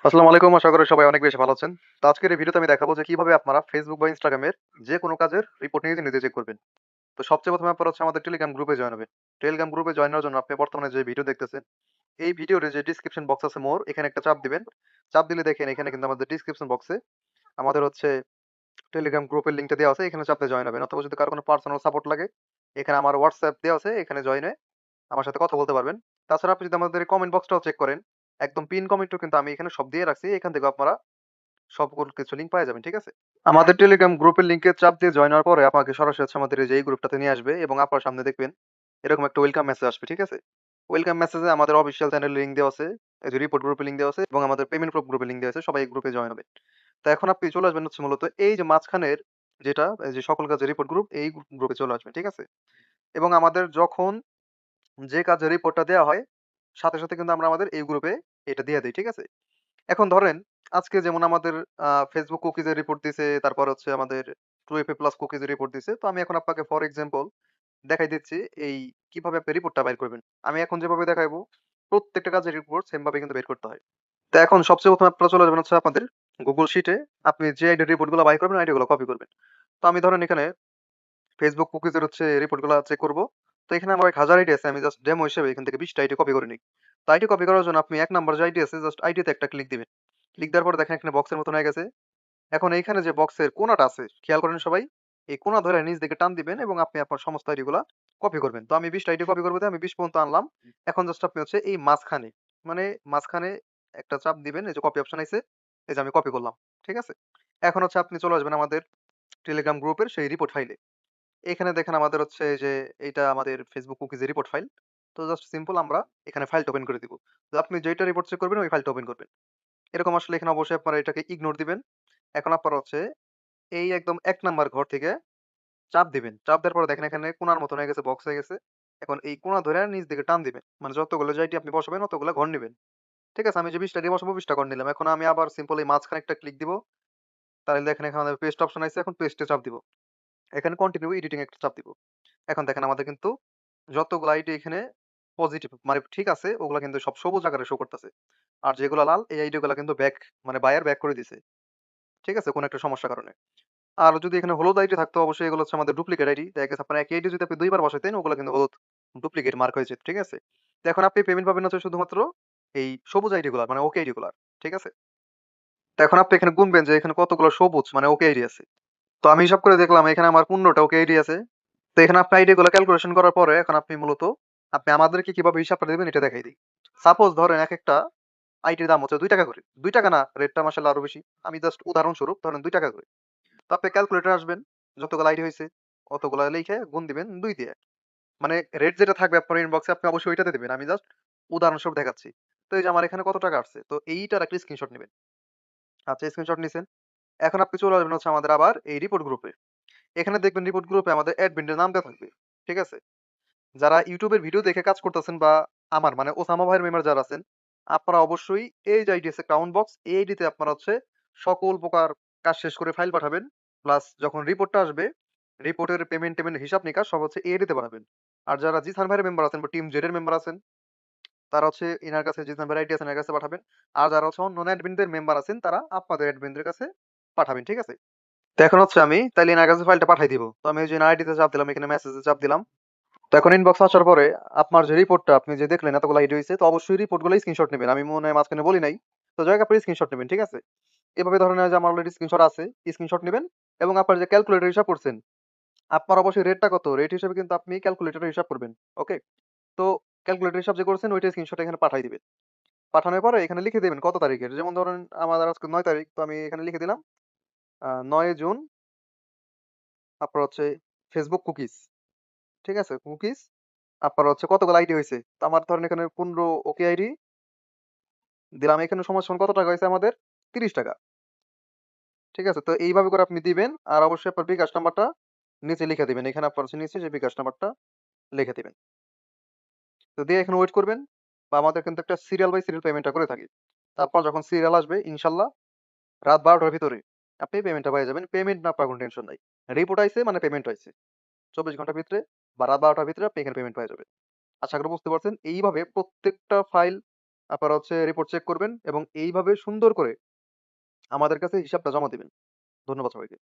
আসসালামু আলাইকুম। আশা করি সবাই অনেক বেশি ভালো আছেন। তো আজকের এই ভিডিওতে আমি দেখাবো যে কিভাবে আপনারা Facebook বা Instagram এর যেকোনো কাজের রিপোর্ট নিজে, নিজে চেক করবেন। তো সবচেয়ে ১ম এ আপনারা হচ্ছে আমাদের টেলিগ্রাম গ্রুপে জয়েন হবেন। টেলিগ্রাম গ্রুপে জয়েন হওয়ার জন্য আপনি বর্তমানে যে ভিডিও দেখতেছেন, এই ভিডিওর যে ডেসক্রিপশন বক্স আছে মোর, এখানে একটা চাপ দিবেন। চাপ দিলে দেখেন এখানে কিন্তু আমাদের ডেসক্রিপশন বক্সে আমাদের হচ্ছে টেলিগ্রাম গ্রুপের লিংকটা দেওয়া আছে। এখানে চাপলে জয়েন হবেন। অথবা যদি কারো কোনো পার্সোনাল সাপোর্ট লাগে, এখানে আমার WhatsApp দেওয়া আছে। এখানে জয়েন হয়ে আমার সাথে কথা বলতে পারবেন। তাছাড়া আপনি যদি আমাদের কমেন্ট বক্সটাও চেক করেন, একদম পিন কমেন্টও কিন্তু আমি এখানে সব দিয়ে রাখছি। এখান থেকেও আপনারা সকল কিছু লিঙ্ক পাওয়া যাবেন। ঠিক আছে? আমাদের টেলিগ্রাম গ্রুপের লিংকে চাপ দিয়ে জয়েন হওয়ার পরে আপনাকে সরাসরি হচ্ছে আমাদের এই যে এই গ্রুপটাতে নিয়ে আসবে এবং আপনার সামনে দেখবেন এরকম একটা ওয়েলকাম মেসেজ আসবে। ঠিক আছে? ওয়েলকাম মেসেজে আমাদের অফিসিয়াল চ্যানেলের লিংক দেওয়া আছে, এই যে রিপোর্ট গ্রুপের লিংক দেওয়া আছে এবং আমাদের পেমেন্ট প্রুফ গ্রুপের লিংক দেওয়া আছে। সবাই এই গ্রুপে জয়েন হবে। তো এখন আপনি চলে আসবেন হচ্ছে মূলত এই যে মাঝখানের যেটা এই যে সকল কাজের রিপোর্ট গ্রুপ এই গ্রুপে চলে আসবেন। ঠিক আছে? এবং আমাদের যখন যে কাজের রিপোর্টটা দেওয়া হয় সাথে, সাথে কিন্তু আমরা আমাদের এই গ্রুপে এটা দিয়ে দেই। ঠিক আছে? এখন ধরেন আজকে যেমন আমাদের Facebook কুকিজ এর রিপোর্ট দিছে, তারপর হচ্ছে আমাদের 2FA প্লাস কুকিজ এর রিপোর্ট দিছে। তো আমি এখন আপনাকে ফর এক্সাম্পল দেখাই দিচ্ছি এই কিভাবে আপনি রিপোর্টটা বাইর করবেন। আমি এখন যেভাবে দেখাইবো প্রত্যেকটা কাজের রিপোর্ট সেম ভাবে কিন্তু বের করতে হয়। তো এখন সবচেয়ে ১ম এ আপনারা চলে যাবেন হচ্ছে আপনাদের Google শিটে আপনি যে আইডির রিপোর্ট গুলা বাইর করবেন আইডি গুলো কপি করবেন। তো আমি ধরেন এখানে Facebook কুকিজ এর হচ্ছে রিপোর্ট গুলা চেক করব। তো এখানে আমার ১,০০০ আইডি আছে। আমি জাস্ট ডেমো হিসেবে এখান থেকে ২০ টা আইডি কপি করে নিই। তো আইডি কপি করার জন্য আপনি ১ নাম্বার যে আইডি আছে জাস্ট আইডি তে একটা ক্লিক দিবেন। ক্লিক দেওয়ার পরে দেখেন এখানে বক্সের মতন হয়ে গেছে। এখন এইখানে যে বক্সের কোণাটা আছে খেয়াল করেন সবাই। এই কোণা ধরে নিচ দিকে টান দিবেন এবং আপনি আপনার সমস্ত আইডি গুলা কপি করবেন। তো আমি ২০ টা আইডি কপি করব তাই আমি ২০ পর্যন্ত আনলাম। এখন জাস্ট আপনি হচ্ছে এই মাঝখানে মানে মাঝখানে একটা চাপ দিবেন। এই যে কপি অপশন আইছে। এই যে আমি কপি করলাম। ঠিক আছে? এখন হচ্ছে আপনি চলে আসবেন আমাদের টেলিগ্রাম গ্রুপের সেই রিপোর্ট ফাইলে। এখানে দেখেন আমাদের হচ্ছে এই যে এইটা আমাদের Facebook কুকিজ এর রিপোর্ট ফাইল। তো জাস্ট সিম্পল আমরা এখানে ফাইলটা ওপেন করে দিব। তো আপনি যেইটা রিপোর্ট চেক করবেন ওই ফাইলটা ওপেন করবেন। এরকম আসলে এখানে অবশ্যই আপনারা এটাকে ইগনোর দিবেন। এখন আপনারা হচ্ছে এই একদম ১ নাম্বার ঘর থেকে চাপ দিবেন। চাপ দেওয়ার পরে দেখেন এখানে কোণার মতন হয়ে গেছে, বক্স হয়ে গেছে। এখন এই কোণা ধইরা নিচ দিকে টান দিবেন। মানে যতগুলো জায়গায় আপনি বসাবেন অতগুলা ঘর নিবেন। ঠিক আছে? আমি যে ২০ টা দিয়ে বসাবো ২০ টা ঘর নিলাম। এখন আমি আবার সিম্পল এই মাঝখানে একটা ক্লিক দিব। তাহলে দেখেন এখানে আমাদের পেস্ট অপশন আইছে। এখন পেস্টে চাপ দিব। এখানে কন্টিনিউ এডিটিং এ একটা চাপ দিব। এখন দেখেন আমাদের কিন্তু যতগুলো আইডি এখানে পজিটিভ মানে ঠিক আছে ওগুলা কিন্তু সব সবুজ আকারে শো করতেছে। আর যেগুলা লাল এই আইডি গুলা কিন্তু ব্যাক মানে বায়ার ব্যাক করে দিছে। ঠিক আছে? কোন একটা সমস্যার কারণে। আর যদি এখানে হলুদ আইডি থাকতো অবশ্যই এগুলো হচ্ছে আমাদের ডুপ্লিকেট আইডি। দেখা গেছে আপনার একই আইডি যদি আপনি ২ বার বসাইতেন ওগুলা কিন্তু হলুদ ডুপ্লিকেট মার্ক হয়ে যেত। ঠিক আছে? তো এখন আপনি পেমেন্ট পাবেন হচ্ছে শুধুমাত্র এই সবুজ আইডি গুলার মানে ওকে আইডি গুলার। ঠিক আছে? তো এখন আপনি এখানে গুনবেন যে এখানে কতগুলো সবুজ মানে ওকে আইডি আছে। তো আমি হিসাব করে দেখলাম এখানে আমার ১৫ টা ওকে আইডি আছে। তো এখানে আপনি আইডি গুলো ক্যালকুলেশন করার পরে এখন আপনি মূলত আপনি আমাদেরকে কিভাবে হিসাবটা দিবেন এটা দেখাই দেই। সাপোজ ধরেন একেকটা আইডির দাম হচ্ছে ৳২ করে। ৳২ না রেটটা মাশাআল্লাহ আরো বেশি। আমি জাস্ট উদাহরণস্বরূপ ধরেন ৳২ করে। তো আপনি ক্যালকুলেটর আসবেন, যতগুলো আইডি হইছে অতগুলা লিখে গুণ দিবেন ২ দিয়ে। মানে রেট যেটা থাকবে আপনার ইনবক্সে আপনি অবশ্যই ওইটাতে দিবেন। আমি জাস্ট উদাহরণস্বরূপ দেখাচ্ছি। তো এই যে আমার এখানে কত টাকা আসছে। তো এইটার একটা স্ক্রিনশট নিবেন। আচ্ছা স্ক্রিনশট নিছেন। এখন আপনি চলে আসবেন হচ্ছে আমাদের আবার এই রিপোর্ট গ্রুপে। এখানে দেখবেন রিপোর্ট গ্রুপে আমাদের অ্যাডমিনের নাম দেওয়া থাকবে। ঠিক আছে? যারা YouTube এর ভিডিও দেখে কাজ করতেছেন বা আমার মানে ওসামা ভাইয়ের মেম্বার যারা আছেন, আপনারা অবশ্যই এই যে আইডি আছে ক্রাউন বক্স, এই আইডিতে আপনারা হচ্ছে সকল প্রকার কাজ শেষ করে ফাইল পাঠাবেন। প্লাস যখন রিপোর্টটা আসবে, রিপোর্টের পেমেন্ট-টেমেন্ট হিসাব-নিকাশ সব হচ্ছে এই আইডিতে পাঠাবেন। আর যারা জিসান ভাইয়ের মেম্বার আছেন বা টিম জেড এর মেম্বার আছেন, তারা হচ্ছে ইনার কাছে জিসান ভাইয়ের আইডি আছে এনার কাছে পাঠাবেন। আর যারা হচ্ছে অন্য অ্যাডমিনদের মেম্বার আছেন, তারা আপনাদের অ্যাডমিনদের কাছে পাঠাবেন। ঠিক আছে? তো এখন হচ্ছে আমি তাইলে এনার কাছে ফাইলটা পাঠাই দিব। তো আমি ওই যে এনার আইডিতে চাপ দিলাম, এখানে মেসেজে চাপ দিলাম। তো এখন ইনবক্স আসার পরে আপনার যে রিপোর্টটা আপনি যে দেখলেন এতগুলো আইডি হইছে, তো অবশ্যই রিপোর্টগুলো স্ক্রিনশট নিবেন। আমি মনে হয় মাঝখানে বলি নাই। তো যাই হোক আপনি স্ক্রিনশট নিবেন, ঠিক আছে? এভাবে ধরেন এই যে আমার অলরেডি স্ক্রিনশট আছে, স্ক্রিনশট নিবেন এবং আপনার যে ক্যালকুলেটর হিসাব করছেন, আপনার অবশ্যই রেটটা কত? রেট হিসেবে কিন্তু আপনি ক্যালকুলেটরে হিসাব করবেন। ওকে? তো ক্যালকুলেটর হিসাব যে করছেন ওইটার স্ক্রিনশট এখানে পাঠায় দিবেন। পাঠানোর পরে এখানে লিখে দিবেন কত তারিখের। যেমন ধরেন আমাদের আজকে ৯ তারিখ। তো আমি এখানে লিখে দিলাম ৯ জুন আপনার হচ্ছে Facebook কুকিজ। ঠিক আছে? কুকিজ আপনার হচ্ছে কতগুলো আইডি হইছে। তো আমার ধরেন এখানে ১৫ ওকে আইডি দিলাম। এখানে সময় সমান কত টাকা হইছে আমাদের? ৳৩০। ঠিক আছে? তো এইভাবে করে আপনি দিবেন। আর অবশ্যই আপনার বিকাশ নাম্বারটা নিচে লিখে দিবেন। এখানে আপনার হচ্ছে নিচে যে বিকাশ নাম্বারটা লিখে দিবেন। তো দিয়ে এখানে ওয়েট করবেন বা আমাদের কিন্তু একটা সিরিয়াল বাই সিরিয়াল পেমেন্টটা করে থাকি। তারপর যখন সিরিয়াল আসবে ইনশাআল্লাহ রাত ১২ টার ভিতরে আপনি পেমেন্টটা পেয়ে যাবেন। পেমেন্ট না পাওয়ার কোনো টেনশন নাই। রিপোর্ট আইছে মানে পেমেন্ট হইছে। ২৪ ঘন্টার ভিতরে বা রাত ১২ টার ভিতরে আপনি এখানে পেমেন্ট পেয়ে যাবেন। আশা করি বুঝতে পারছেন। এইভাবে প্রত্যেকটা ফাইল আপনারা হচ্ছে রিপোর্ট চেক করবেন এবং এইভাবে সুন্দর করে আমাদের কাছে হিসাবটা জমা দিবেন। ধন্যবাদ সবাইকে।